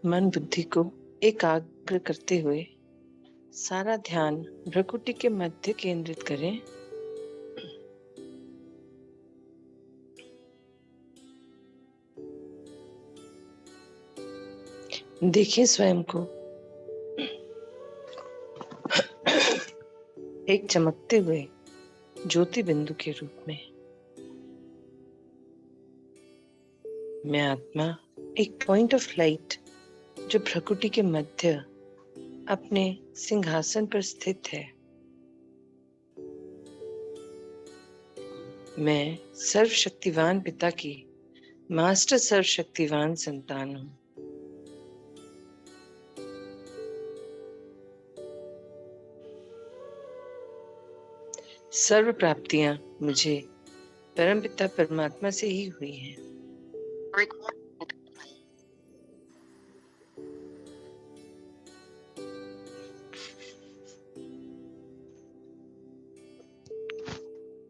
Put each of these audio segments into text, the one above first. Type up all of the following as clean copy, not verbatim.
मन बुद्धि को एकाग्र करते हुए सारा ध्यान भ्रुकुटी के मध्य केंद्रित करें। देखें स्वयं को एक चमकते हुए ज्योति बिंदु के रूप में। मैं आत्मा एक पॉइंट ऑफ लाइट जो भ्रुकुटी के मध्य अपने सिंहासन पर स्थित है। मैं सर्वशक्तिवान पिता की मास्टर सर्वशक्तिवान संतान हूं। सर्व प्राप्तियां मुझे परमपिता परमात्मा से ही हुई हैं।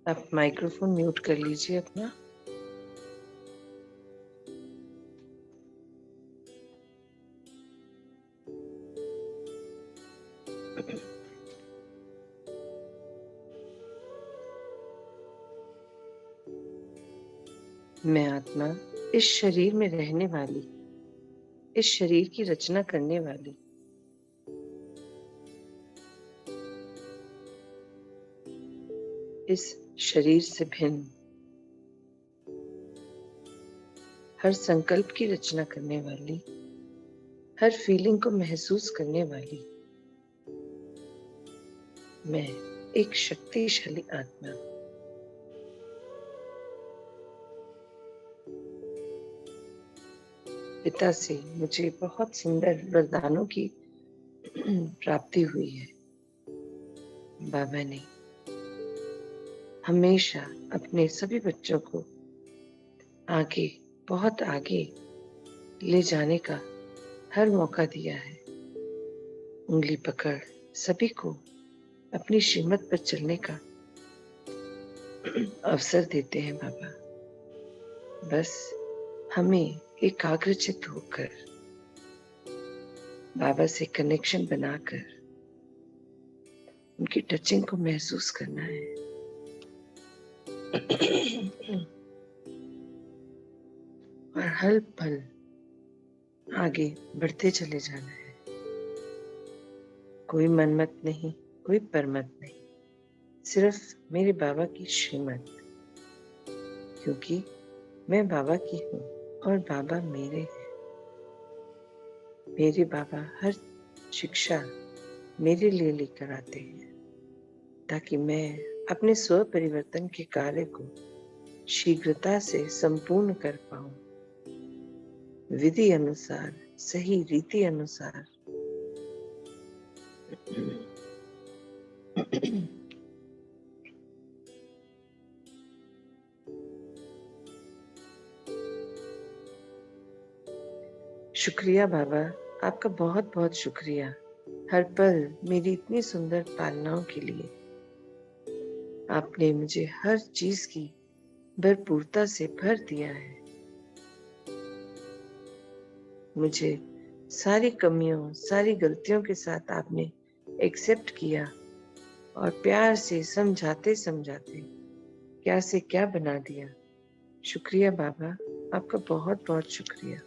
आप माइक्रोफोन म्यूट कर लीजिए अपना। मैं आत्मा इस शरीर में रहने वाली, इस शरीर की रचना करने वाली, इस शरीर से भिन्न हर संकल्प की रचना करने वाली, हर फीलिंग को महसूस करने वाली मैं एक शक्तिशाली आत्मा। पिता से मुझे बहुत सुंदर वरदानों की प्राप्ति हुई है। बाबा ने हमेशा अपने सभी बच्चों को आगे, बहुत आगे ले जाने का हर मौका दिया है। उंगली पकड़ सभी को अपनी श्रीमत पर चलने का अवसर देते हैं बाबा। बस हमें एकाग्रचित होकर बाबा से कनेक्शन बनाकर उनकी टचिंग को महसूस करना है। और हर पल आगे बढ़ते चले जाना है। कोई मनमत नहीं, कोई परमत नहीं, सिर्फ मेरे बाबा की श्रीमत। क्योंकि मैं बाबा की हूँ और बाबा मेरे हैं। मेरे बाबा हर शिक्षा मेरे लिए लेकर आते हैं ताकि मैं अपने स्व परिवर्तन के कार्य को शीघ्रता से संपूर्ण कर पाऊं, विधि अनुसार, सही रीति अनुसार। शुक्रिया बाबा, आपका बहुत बहुत शुक्रिया हर पल मेरी इतनी सुंदर पालनाओं के लिए। आपने मुझे हर चीज की भरपूरता से भर दिया है। मुझे सारी कमियों, सारी गलतियों के साथ आपने एक्सेप्ट किया और प्यार से समझाते समझाते क्या से क्या बना दिया। शुक्रिया बाबा, आपका बहुत बहुत शुक्रिया।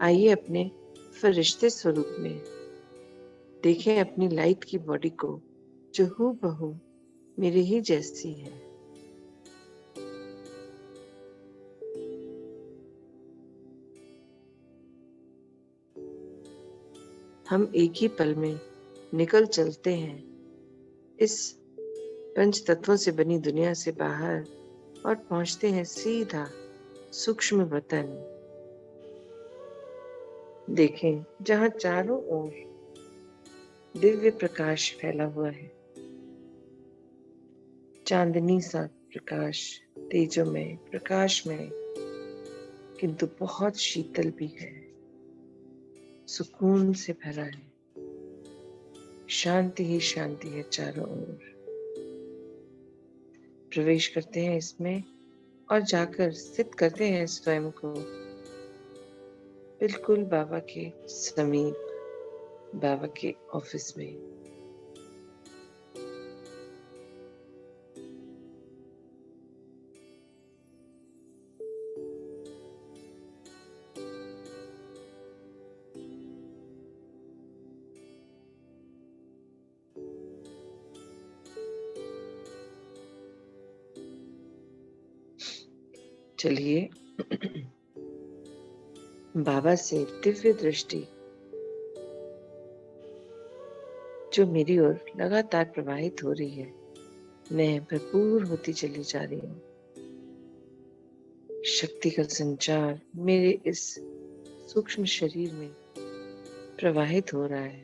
आइए अपने फरिश्ते स्वरूप में देखें अपनी लाइट की बॉडी को जो हूबहू मेरे ही जैसी है। हम एक ही पल में निकल चलते हैं इस पंच तत्वों से बनी दुनिया से बाहर और पहुंचते हैं सीधा सूक्ष्म वतन। देखें जहां चारों ओर दिव्य प्रकाश फैला हुआ है, चांदनी सा प्रकाश, तेजोमय, प्रकाशमय, किंतु बहुत शीतल भी है, सुकून से भरा है। शांति ही शांति है चारों ओर। प्रवेश करते हैं इसमें और जाकर स्थित करते हैं स्वयं को बिल्कुल बाबा के समीप, बाबा के ऑफिस में। चलिए बाबा से दिव्य दृष्टि जो मेरी ओर लगातार प्रवाहित हो रही है, मैं भरपूर होती चली जा रही हूँ। शक्ति का संचार मेरे इस सूक्ष्म शरीर में प्रवाहित हो रहा है।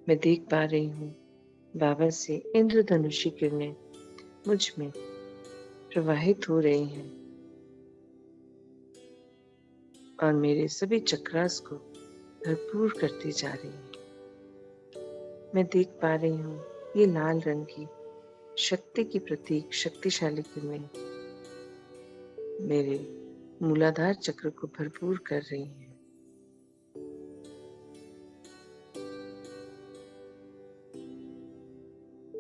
मैं देख पा रही हूँ बाबा से इंद्रधनुषी किरणें मुझ में प्रवाहित हो रही हैं और मेरे सभी चक्रास को भरपूर करती जा रही है। मैं देख पा रही हूँ ये लाल रंग की शक्ति की प्रतीक शक्तिशाली किरणें मेरे मूलाधार चक्र को भरपूर कर रही हैं।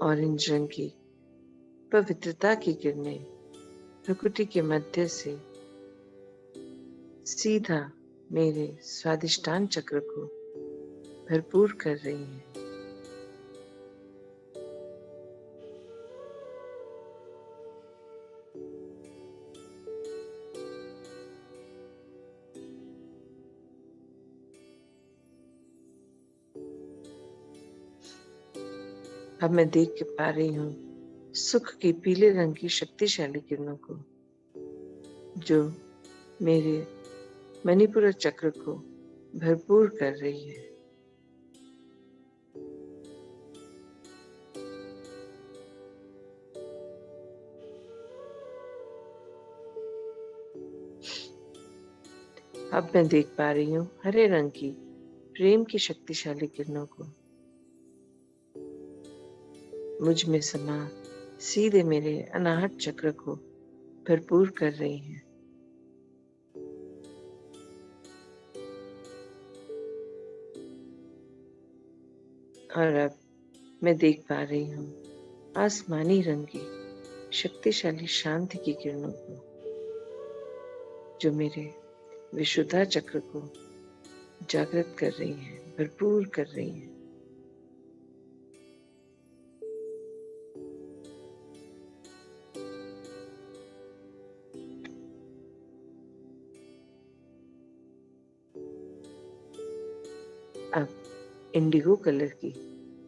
ऑरेंज रंग की पवित्रता की किरणें प्रकृति के मध्य से सीधा मेरे स्वादिष्टान चक्र को भरपूर कर रही हैं। अब मैं देख पा रही हूँ सुख की पीले रंग की शक्तिशाली किरणों को जो मेरे मणिपुर चक्र को भरपूर कर रही है। अब मैं देख पा रही हूँ हरे रंग की प्रेम की शक्तिशाली किरणों को मुझ में समा सीधे मेरे अनाहत चक्र को भरपूर कर रही हैं। और अब मैं देख पा रही हूँ आसमानी रंग की शक्तिशाली शांति की किरणों को जो मेरे विशुद्धा चक्र को जागृत कर रही हैं, भरपूर कर रही हैं। अब इंडिगो कलर की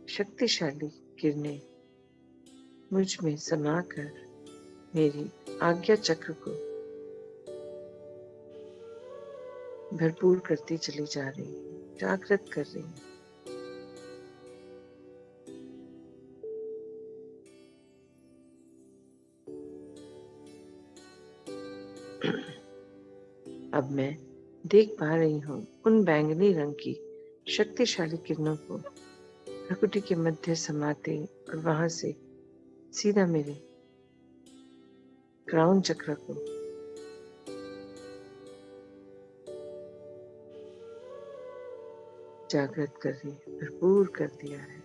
शक्तिशाली किरणें मुझ में समाकर मेरी आज्ञा चक्र को भरपूर करती चली जा रही है, जागृत कर रही है। अब मैं देख पा रही हूँ उन बैंगनी रंग की शक्तिशाली किरणों को प्रकृति के मध्य समाते और वहां से सीधा मेरे क्राउन चक्र को जागृत कर रही है, भरपूर कर दिया है।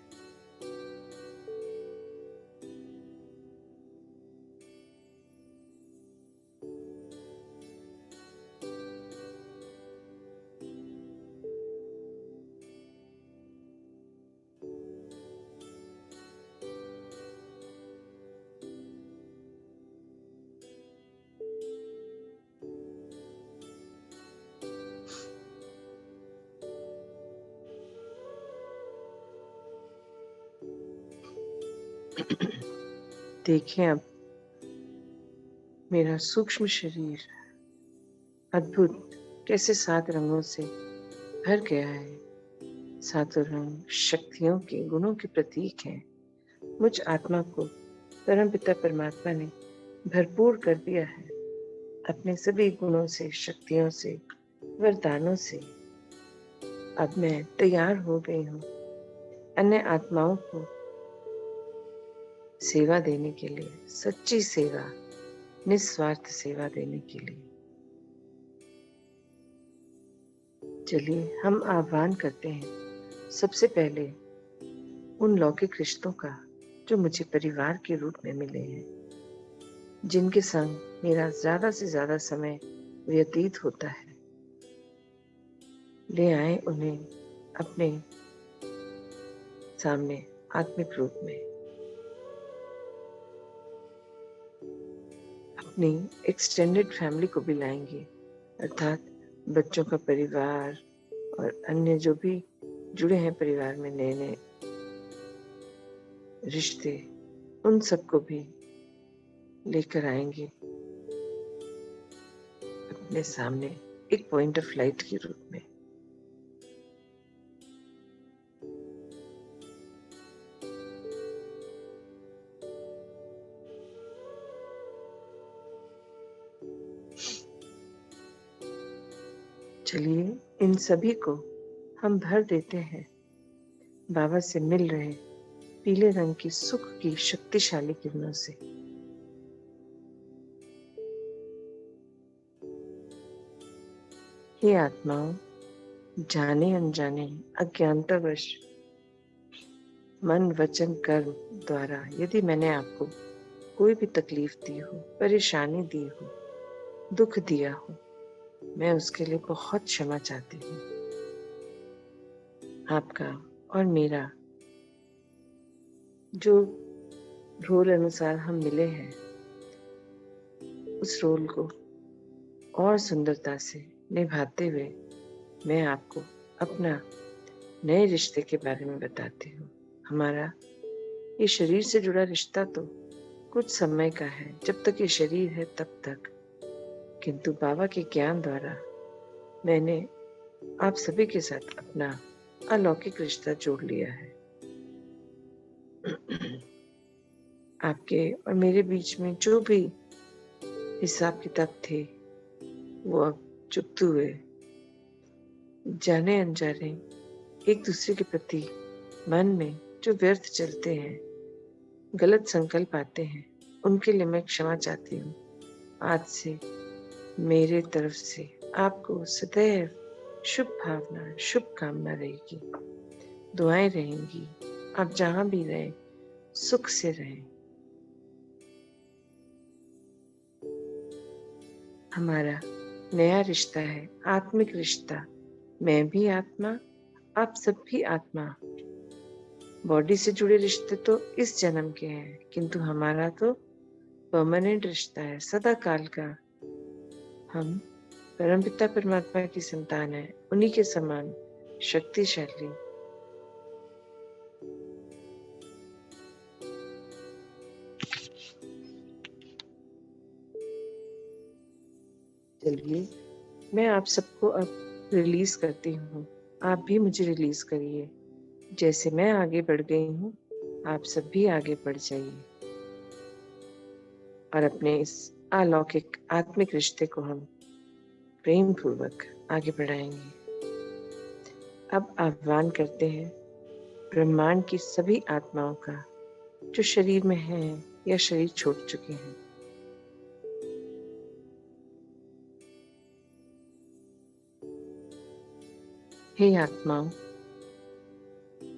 देखें अब मेरा सूक्ष्म शरीर अद्भुत कैसे 7 रंगों से भर गया है। 7 रंग शक्तियों के गुणों के प्रतीक हैं। मुझ आत्मा को परमपिता परमात्मा ने भरपूर कर दिया है अपने सभी गुणों से, शक्तियों से, वरदानों से। अब मैं तैयार हो गई हूँ अन्य आत्माओं को सेवा देने के लिए, सच्ची सेवा निस्वार्थ सेवा देने के लिए। चलिए हम आह्वान करते हैं सबसे पहले उन लौकिक रिश्तों का जो मुझे परिवार के रूप में मिले हैं, जिनके संग मेरा ज्यादा से ज्यादा समय व्यतीत होता है। ले आए उन्हें अपने सामने आत्मिक रूप में। अपनी एक्सटेंडेड फैमिली को भी लाएंगे, अर्थात बच्चों का परिवार और अन्य जो भी जुड़े हैं परिवार में नए नए रिश्ते, उन सबको भी लेकर आएंगे अपने सामने एक पॉइंट ऑफ लाइट के रूप में। चलिए इन सभी को हम भर देते हैं बाबा से मिल रहे पीले रंग की सुख की शक्तिशाली किरणों से। हे आत्माओं, जाने अनजाने अज्ञानतावश मन वचन कर्म द्वारा यदि मैंने आपको कोई भी तकलीफ दी हो, परेशानी दी हो, दुख दिया हो, मैं उसके लिए बहुत क्षमा चाहती हूँ। आपका और मेरा जो रोल अनुसार हम मिले हैं, उस रोल को और सुंदरता से निभाते हुए मैं आपको अपना नए रिश्ते के बारे में बताती हूँ। हमारा ये शरीर से जुड़ा रिश्ता तो कुछ समय का है, जब तक ये शरीर है तब तक, किंतु बाबा के ज्ञान द्वारा मैंने आप सभी के साथ अपना अलौकिक रिश्ता जोड़ लिया है। आपके और मेरे बीच में जो भी हिसाब किताब थे, वो अब चुकते हुए जाने अनजाने एक दूसरे के प्रति मन में जो व्यर्थ चलते हैं, गलत संकल्प आते हैं, उनके लिए मैं क्षमा चाहती हूँ। आज से मेरे तरफ से आपको सदैव शुभ भावना, शुभ कामना रहेगी, दुआएं रहेंगी। आप जहां भी रहें, सुख से रहें। हमारा नया रिश्ता है आत्मिक रिश्ता। मैं भी आत्मा, आप सब भी आत्मा। बॉडी से जुड़े रिश्ते तो इस जन्म के हैं, किंतु हमारा तो परमानेंट रिश्ता है, सदा काल का। हम परमपिता परमात्मा की संतान है, उन्हीं के समान शक्तिशाली। चलिए मैं आप सबको अब रिलीज करती हूँ, आप भी मुझे रिलीज करिए। जैसे मैं आगे बढ़ गई हूँ, आप सब भी आगे बढ़ जाइए और अपने इस अलौकिक आत्मिक रिश्ते को हम प्रेम पूर्वक आगे बढ़ाएंगे। अब आह्वान करते हैं ब्रह्मांड की सभी आत्माओं का जो शरीर में हैं या शरीर छोड़ चुके हैं। हे आत्माओं,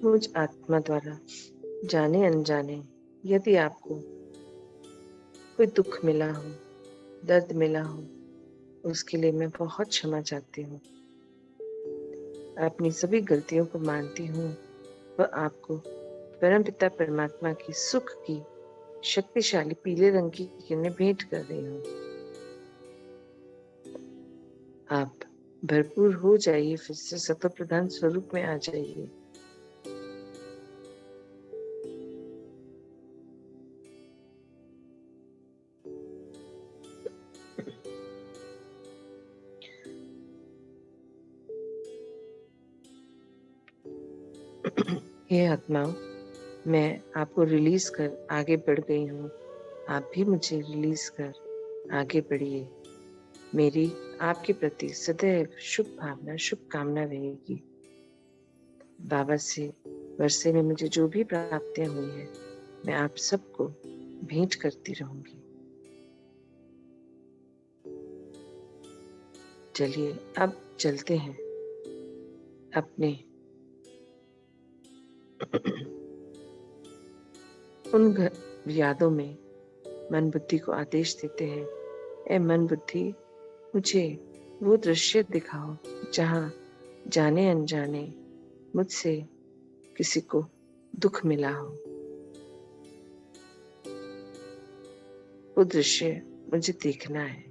मुझ आत्मा द्वारा जाने अनजाने यदि आपको कोई दुख मिला हो, दर्द मिला हो, उसके लिए मैं बहुत क्षमा चाहती हूँ। अपनी सभी गलतियों को मानती हूँ व आपको परमपिता परमात्मा की सुख की शक्तिशाली पीले रंग की किरणें भेंट कर रही हूँ। आप भरपूर हो जाइए, फिर से सतो प्रधान स्वरूप में आ जाइए। हे आत्माओं, मैं आपको रिलीज कर आगे बढ़ गई हूँ, आप भी मुझे रिलीज कर आगे बढ़िए। मेरी आपके प्रति सदैव शुभ भावना, शुभ कामना रहेगी। बाबा से वर्षे में मुझे जो भी प्राप्तियां हुई हैं, मैं आप सबको भेंट करती रहूंगी। चलिए अब चलते हैं अपने उन यादों में। मन बुद्धि को आदेश देते हैं, ए मन बुद्धि, मुझे वो दृश्य दिखाओ जहां जाने अनजाने मुझसे किसी को दुख मिला हो। वो दृश्य मुझे देखना है।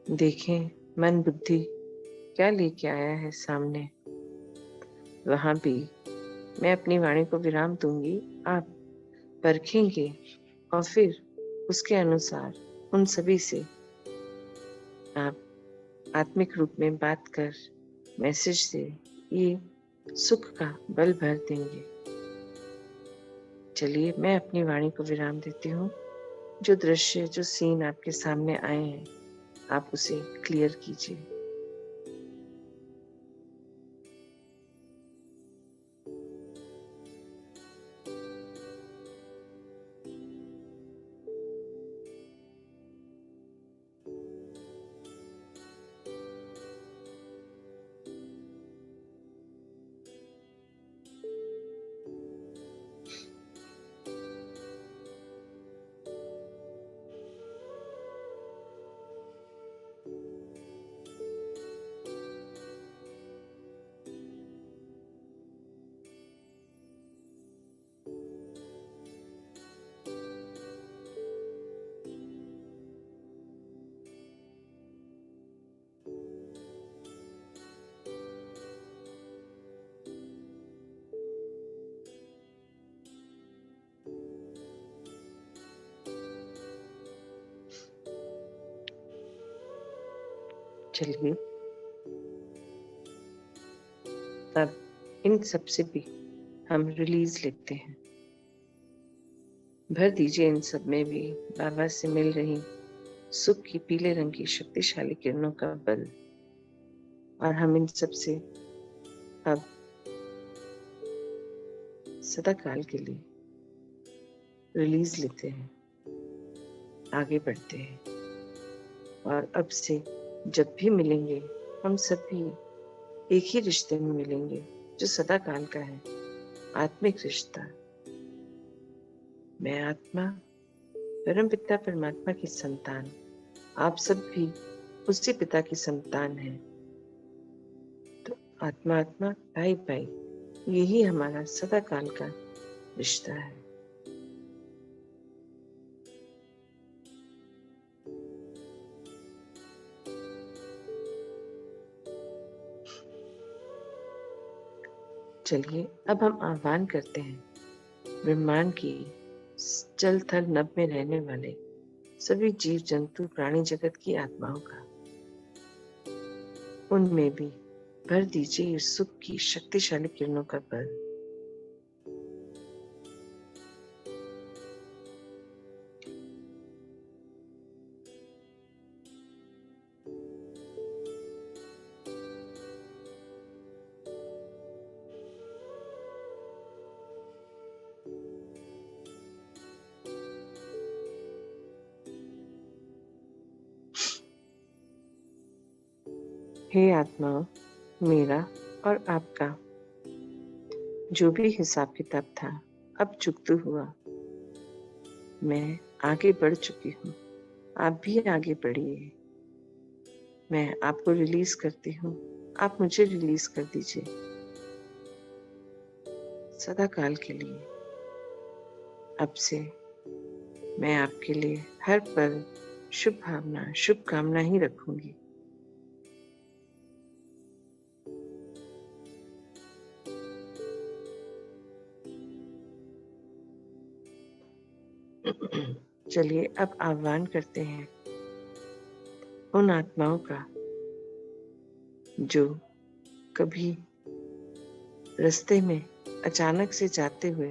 देखें मन बुद्धि क्या लेके आया है सामने। वहां भी मैं अपनी वाणी को विराम दूंगी, आप परखेंगे और फिर उसके अनुसार उन सभी से आप आत्मिक रूप में बात कर मैसेज से ये सुख का बल भर देंगे। चलिए मैं अपनी वाणी को विराम देती हूँ। जो दृश्य, जो सीन आपके सामने आए हैं, आप उसे क्लियर कीजिए। चलिए अब इन सब से भी हम रिलीज लेते हैं। भर दीजिए इन सब में भी बाबा से मिल रही सुख की पीले रंग की शक्तिशाली किरणों का बल। और हम इन सब से अब सदा काल के लिए रिलीज लेते हैं, आगे बढ़ते हैं। और अब से जब भी मिलेंगे हम सभी एक ही रिश्ते में मिलेंगे जो सदा काल का है, आत्मिक रिश्ता। मैं आत्मा परम पिता परमात्मा की संतान, आप सब भी उसी पिता की संतान हैं। तो आत्मा आत्मा, भाई भाई, यही हमारा सदा काल का रिश्ता है। चलिए अब हम आह्वान करते हैं ब्रह्मांड की जल थल नभ में रहने वाले सभी जीव जंतु प्राणी जगत की आत्माओं का। उनमें भी भर दीजिए इस सुख की शक्तिशाली किरणों का बल। हे आत्माओं, मेरा और आपका जो भी हिसाब किताब था अब चुकता हुआ। मैं आगे बढ़ चुकी हूँ, आप भी आगे बढ़िए। मैं आपको रिलीज करती हूँ, आप मुझे रिलीज कर दीजिए सदा काल के लिए। अब से मैं आपके लिए हर पल शुभ भावना, शुभ कामना ही रखूंगी। चलिए अब आह्वान करते हैं उन आत्माओं का जो कभी रास्ते में अचानक से जाते हुए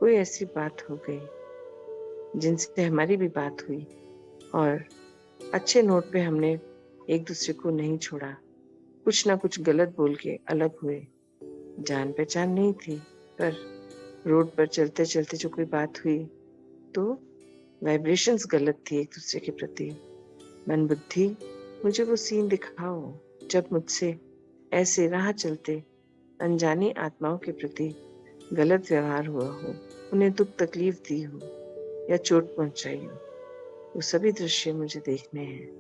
कोई ऐसी बात हो गई जिनसे हमारी भी बात हुई और अच्छे नोट पे हमने एक दूसरे को नहीं छोड़ा, कुछ ना कुछ गलत बोल के अलग हुए। जान पहचान नहीं थी, पर रोड पर चलते चलते जो कोई बात हुई तो वाइब्रेशंस गलत थी एक दूसरे के प्रति। मन बुद्धि, मुझे वो सीन दिखाओ जब मुझसे ऐसे राह चलते अनजानी आत्माओं के प्रति गलत व्यवहार हुआ हो, उन्हें दुख तकलीफ दी हो या चोट पहुंचाई हो। वो सभी दृश्य मुझे देखने हैं।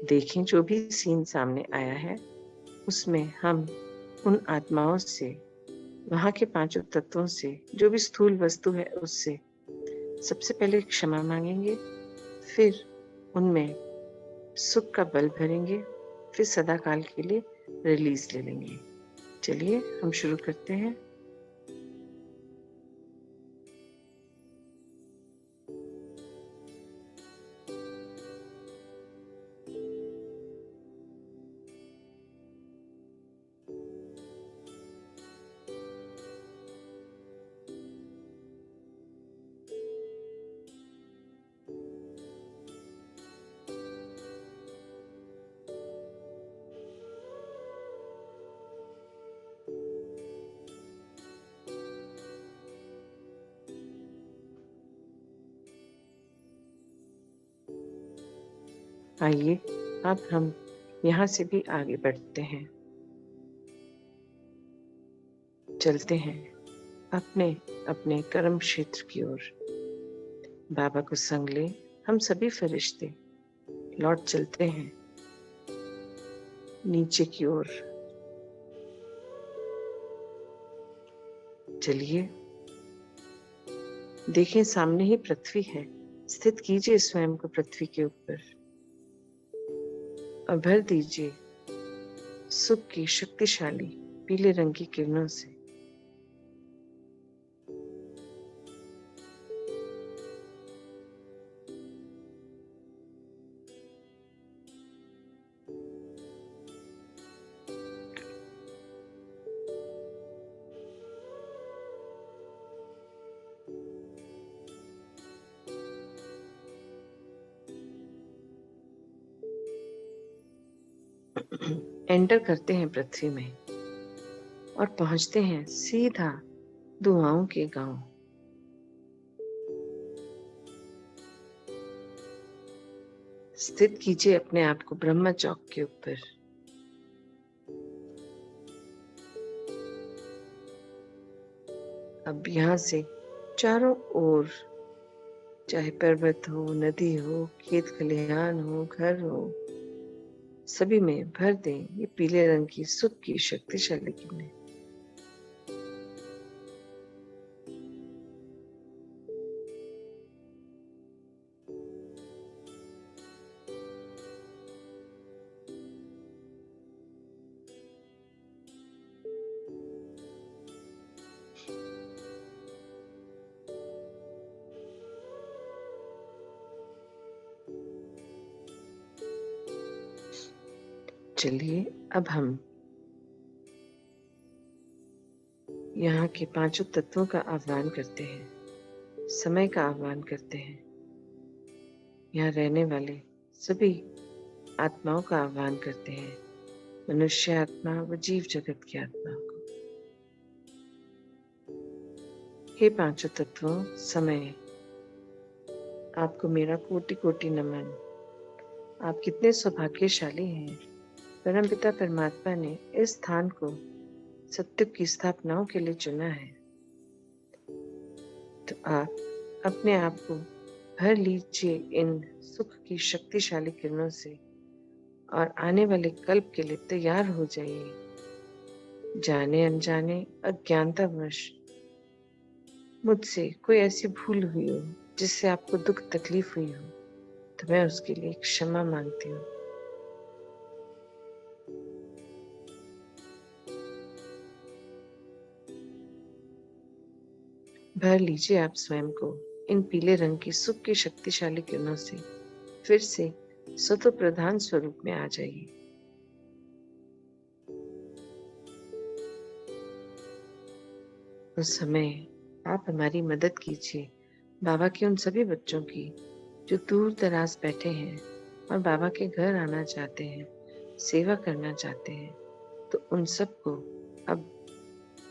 देखें, जो भी सीन सामने आया है उसमें हम उन आत्माओं से, वहां के पांचों तत्वों से, जो भी स्थूल वस्तु है उससे सबसे पहले क्षमा मांगेंगे, फिर उनमें सुख का बल भरेंगे, फिर सदा काल के लिए रिलीज ले लेंगे। चलिए हम शुरू करते हैं। आइए अब हम यहाँ से भी आगे बढ़ते हैं, चलते हैं अपने अपने कर्म क्षेत्र की ओर। बाबा को संग ले हम सभी फरिश्ते लौट चलते हैं नीचे की ओर। चलिए देखें, सामने ही पृथ्वी है। स्थित कीजिए स्वयं को पृथ्वी के ऊपर और भर दीजिए सुख की शक्तिशाली पीले रंग की किरणों से। एंटर करते हैं पृथ्वी में और पहुंचते हैं सीधा दुआओं के गांव। स्थित कीजिए अपने आप को ब्रह्मा चौक के ऊपर। अब यहाँ से चारों ओर, चाहे पर्वत हो, नदी हो, खेत खलिहान हो, घर हो, सभी में भर दें ये पीले रंग की सुख की शक्तिशाली किरणें। चलिए अब हम यहाँ के पांचों तत्वों का आह्वान करते हैं, समय का आह्वान करते हैं, यहाँ रहने वाले सभी आत्माओं का आह्वान करते हैं, मनुष्य आत्मा व जीव जगत की आत्मा को। हे पांचों तत्वों, समय, आपको मेरा कोटि कोटि नमन। आप कितने सौभाग्यशाली हैं। परमपिता परमात्मा ने इस स्थान को सत्युग की स्थापनाओं के लिए चुना है। तो आप अपने आप को भर लीजिए इन सुख की शक्तिशाली किरणों से और आने वाले कल्प के लिए तैयार हो जाइए। जाने अनजाने अज्ञानतावश मुझसे कोई ऐसी भूल हुई हो जिससे आपको दुख तकलीफ हुई हो, तो मैं उसके लिए क्षमा मांगती हूँ। भर लीजिए आप स्वयं को इन पीले रंग की सुख की शक्तिशाली किरणों से। फिर से सतो प्रधान स्वरूप में आ जाइए। उस समय आप हमारी मदद कीजिए बाबा के उन सभी बच्चों की जो दूर दराज बैठे हैं और बाबा के घर आना चाहते हैं, सेवा करना चाहते हैं। तो उन सबको अब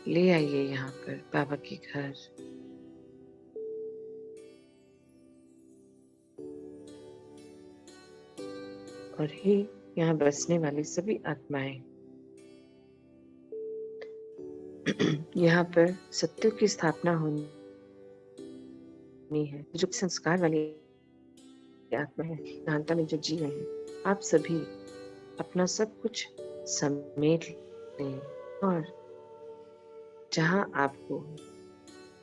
ले आइए यहाँ पर बाबा के घर। और ही यहाँ बसने वाली सभी आत्माएं यहाँ पर सत्यों की स्थापना होनी है। जो संस्कार वाली आत्मा है, महानता में जो जी रहे हैं, आप सभी अपना सब कुछ समेट लें और जहाँ आपको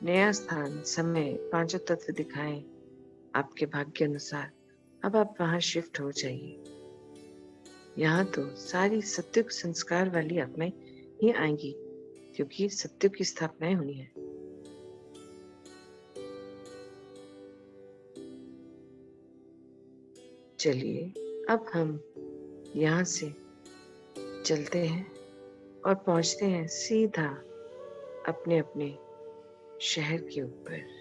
नया स्थान, समय, पांचों तत्व दिखाएं आपके भाग्य अनुसार, अब आप वहां शिफ्ट हो जाइए। यहाँ तो सारी सत्युग संस्कार वाली आत्माएं ही आएंगी, क्योंकि सत्युग की स्थापनाएं होनी है। चलिए अब हम यहाँ से चलते हैं और पहुंचते हैं सीधा अपने अपने शहर के ऊपर।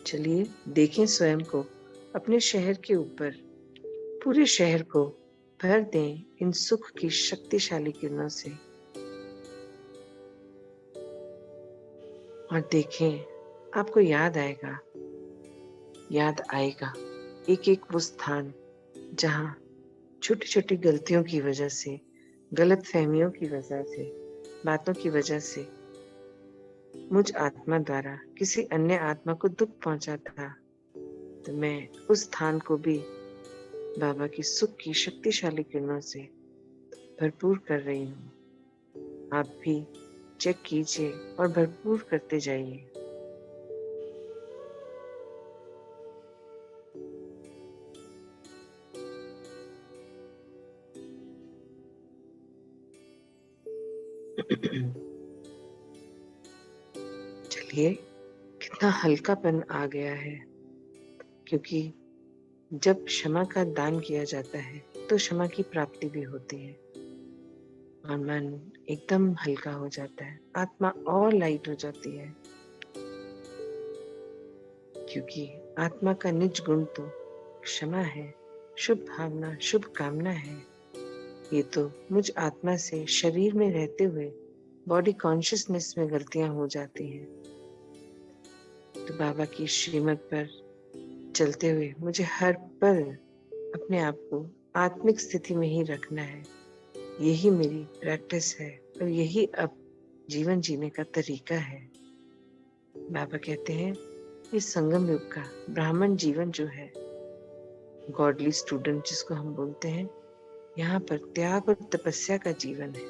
चलिए देखें स्वयं को अपने शहर के ऊपर। पूरे शहर को भर दें इन सुख की शक्तिशाली किरणों से और देखें आपको याद आएगा एक एक वो स्थान जहां छोटी छोटी गलतियों की वजह से, गलत फहमियों की वजह से, बातों की वजह से मुझ आत्मा द्वारा किसी अन्य आत्मा को दुख पहुंचा था। तो मैं उस स्थान को भी बाबा की सुख की शक्तिशाली किरणों से भरपूर कर रही हूँ। आप भी चेक कीजिए और भरपूर करते जाइए। चलिए कितना हल्कापन आ गया है, क्योंकि जब क्षमा का दान किया जाता है तो क्षमा की प्राप्ति भी होती है और मन एकदम हल्का हो जाता है, आत्मा और लाइट हो जाती है। क्योंकि आत्मा का निज गुण तो क्षमा है, शुभ भावना, शुभ कामना है। ये तो मुझ आत्मा से शरीर में रहते हुए बॉडी कॉन्शियसनेस में गलतियां हो जाती हैं। तो बाबा की श्रीमत पर चलते हुए मुझे हर पल अपने आप को आत्मिक स्थिति में ही रखना है। यही मेरी प्रैक्टिस है और यही अब जीवन जीने का तरीका है। बाबा कहते हैं इस संगम युग का ब्राह्मण जीवन जो है, गॉडली स्टूडेंट जिसको हम बोलते हैं, यहाँ पर त्याग और तपस्या का जीवन है।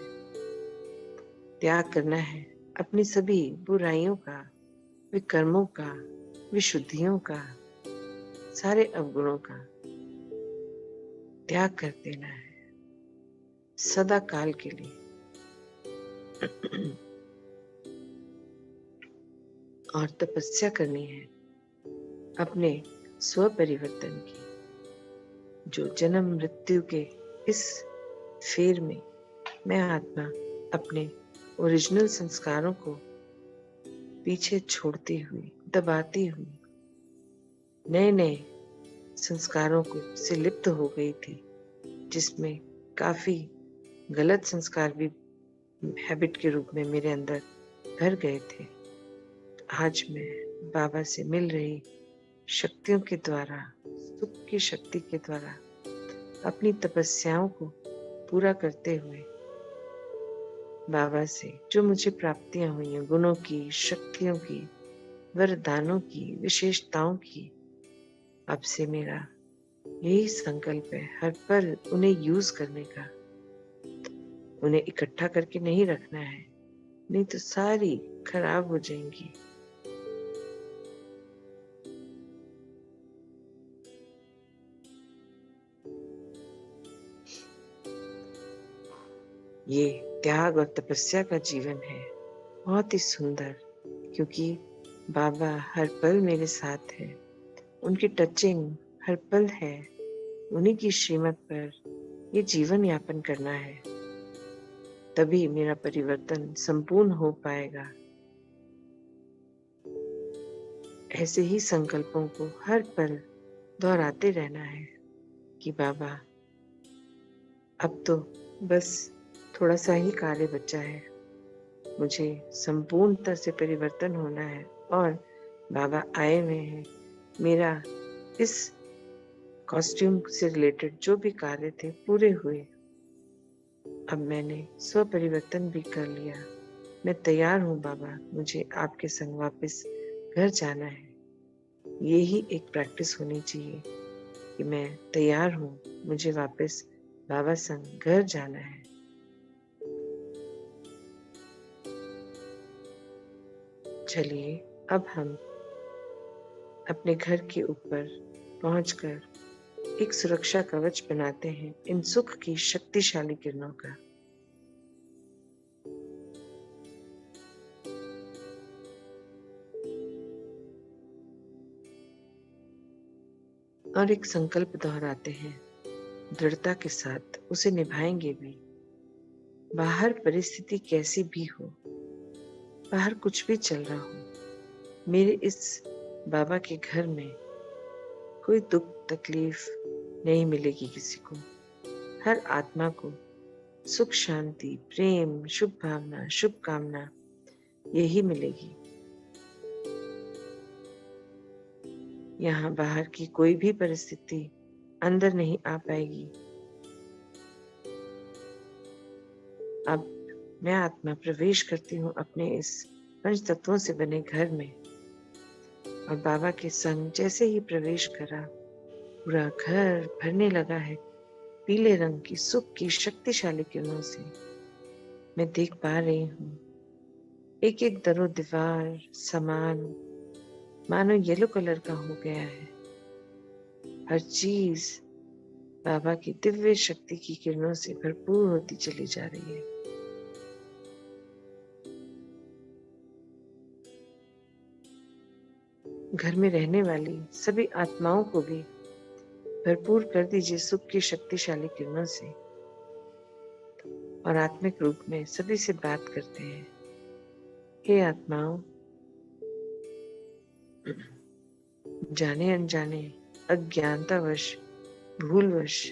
त्याग करना है अपनी सभी बुराइयों का, विकर्मों का, विशुद्धियों का, सारे अवगुणों का त्याग कर देना है सदा काल के लिए। और तपस्या करनी है अपने स्व परिवर्तन की। जो जन्म मृत्यु के इस फेर में मैं आत्मा अपने ओरिजिनल संस्कारों को पीछे छोड़ती हुई, दबाती हुई, नए नए संस्कारों को से लिप्त हो गई थी, जिसमें काफी गलत संस्कार भी हैबिट के रूप में मेरे अंदर भर गए थे। आज मैं बाबा से मिल रही शक्तियों के द्वारा, सुख की शक्ति के द्वारा अपनी तपस्याओं को पूरा करते हुए बाबा से जो मुझे प्राप्तियां हुई हैं, गुणों की, शक्तियों की, वरदानों की, विशेषताओं की, अब से मेरा यही संकल्प है हर पल उन्हें यूज करने का। उन्हें इकट्ठा करके नहीं रखना है, नहीं तो सारी खराब हो जाएंगी। ये त्याग और तपस्या का जीवन है, बहुत ही सुंदर, क्योंकि बाबा हर पल मेरे साथ है, उनकी टचिंग हर पल है। उन्हीं की श्रीमत पर ये जीवन यापन करना है, तभी मेरा परिवर्तन संपूर्ण हो पाएगा। ऐसे ही संकल्पों को हर पल दोहराते रहना है कि बाबा अब तो बस थोड़ा सा ही कार्य बचा है, मुझे संपूर्णता से परिवर्तन होना है। और बाबा आए हुए हैं, मेरा इस कॉस्ट्यूम से रिलेटेड जो भी कार्य थे पूरे हुए। अब मैंने स्व परिवर्तन भी कर लिया, मैं तैयार हूँ बाबा, मुझे आपके संग वापस घर जाना है। यही एक प्रैक्टिस होनी चाहिए कि मैं तैयार हूँ, मुझे वापस बाबा संग घर जाना है। चलिए अब हम अपने घर के ऊपर पहुंचकर एक सुरक्षा कवच बनाते हैं इन सुख की शक्तिशाली किरणों का। और एक संकल्प दोहराते हैं, दृढ़ता के साथ उसे निभाएंगे भी। बाहर परिस्थिति कैसी भी हो, बाहर कुछ भी चल रहा हो, मेरे इस बाबा के घर में कोई दुख तकलीफ नहीं मिलेगी किसी को। हर आत्मा को सुख, शांति, प्रेम, शुभ भावना, शुभकामना यही मिलेगी। यहाँ बाहर की कोई भी परिस्थिति अंदर नहीं आ पाएगी। अब मैं आत्मा प्रवेश करती हूँ अपने इस पंच तत्वों से बने घर में, और बाबा के संग जैसे ही प्रवेश करा, पूरा घर भरने लगा है पीले रंग की सुख की शक्तिशाली किरणों से। मैं देख पा रही हूँ एक एक दरो दीवार सामान मानो येलो कलर का हो गया है। हर चीज बाबा की दिव्य शक्ति की किरणों से भरपूर होती चली जा रही है। घर में रहने वाली सभी आत्माओं को भी भरपूर कर दीजिए सुख की शक्तिशाली किरणों से। और आत्मिक रूप में सभी से बात करते हैं, हे आत्माओं, जाने अनजाने, अज्ञानतावश, भूलवश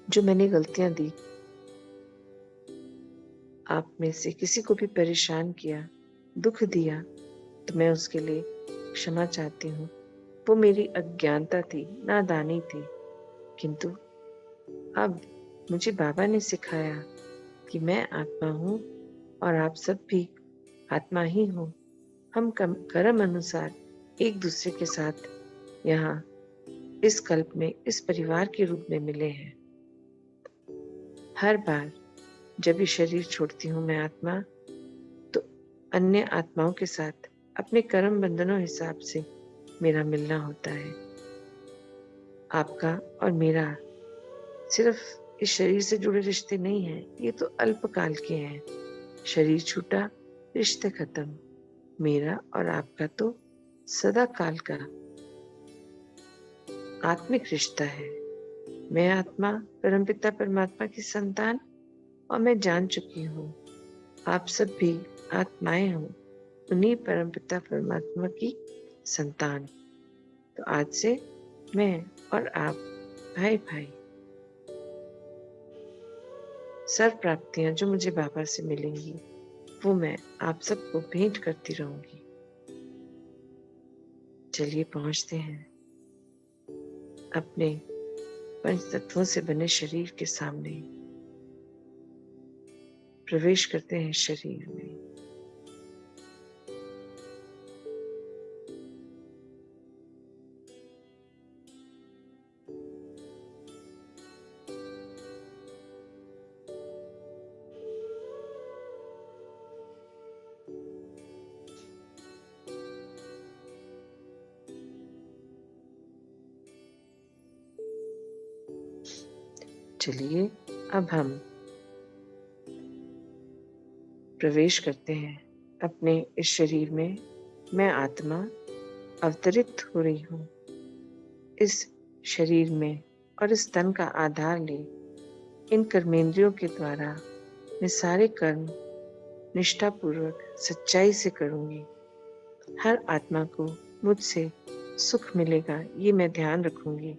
जो मैंने गलतियां दी, आप में से किसी को भी परेशान किया, दुख दिया, तो मैं उसके लिए क्षमा चाहती हूँ। वो मेरी अज्ञानता थी, नादानी थी, किंतु अब मुझे बाबा ने सिखाया कि मैं आत्मा हूँ और आप सब भी आत्मा ही हो। हम कर्म अनुसार एक दूसरे के साथ यहाँ इस कल्प में इस परिवार के रूप में मिले हैं। हर बार जब ये शरीर छोड़ती हूँ मैं आत्मा, तो अन्य आत्माओं के साथ अपने कर्म बंधनों हिसाब से मेरा मिलना होता है। आपका और मेरा सिर्फ इस शरीर से जुड़े रिश्ते नहीं हैं, ये तो अल्पकाल के हैं। शरीर छूटा, रिश्ते खत्म। मेरा और आपका तो सदा काल का आत्मिक रिश्ता है। मैं आत्मा परमपिता परमात्मा की संतान, और मैं जान चुकी हूँ आप सब भी आत्माएं हो उन्हीं परमपिता परमात्मा की संतान। तो आज से मैं और आप भाई भाई, सर्व प्राप्तियां जो मुझे बाबा से मिलेंगी वो मैं आप सबको भेंट करती रहूंगी। चलिए पहुंचते हैं अपने पंच तत्वों से बने शरीर के सामने, प्रवेश करते हैं शरीर में। चलिए अब हम प्रवेश करते हैं अपने इस शरीर में। मैं आत्मा अवतरित हो रही हूँ इस शरीर में और इस तन का आधार ले इन कर्मेंद्रियों के द्वारा मैं सारे कर्म निष्ठापूर्वक सच्चाई से करूंगी। हर आत्मा को मुझसे सुख मिलेगा ये मैं ध्यान रखूंगी।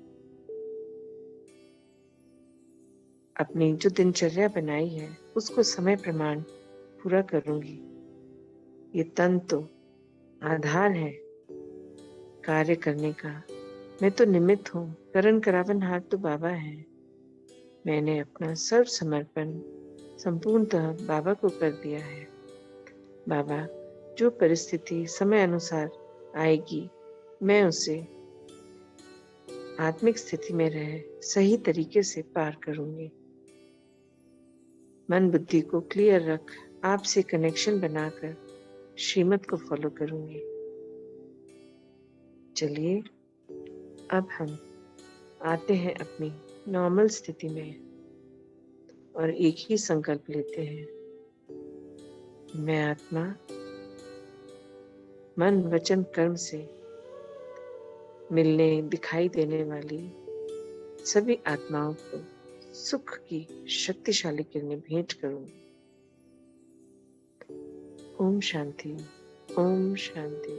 अपनी जो दिनचर्या बनाई है उसको समय प्रमाण पूरा करूंगी। ये तन तो आधार है कार्य करने का, मैं तो निमित्त हूँ, करण करावन हार तो बाबा है। मैंने अपना सर्व समर्पण संपूर्णतः बाबा को कर दिया है। बाबा जो परिस्थिति समय अनुसार आएगी मैं उसे आत्मिक स्थिति में रह सही तरीके से पार करूंगी। मन बुद्धि को क्लियर रख आपसे कनेक्शन बनाकर श्रीमत को फॉलो करूंगी। चलिए अब हम आते हैं अपनी नॉर्मल स्थिति में और एक ही संकल्प लेते हैं। मैं आत्मा मन वचन कर्म से मिलने दिखाई देने वाली सभी आत्माओं को सुख की शक्तिशाली किरणें भेंट करूंगी। ओम शांति, ओम शांति।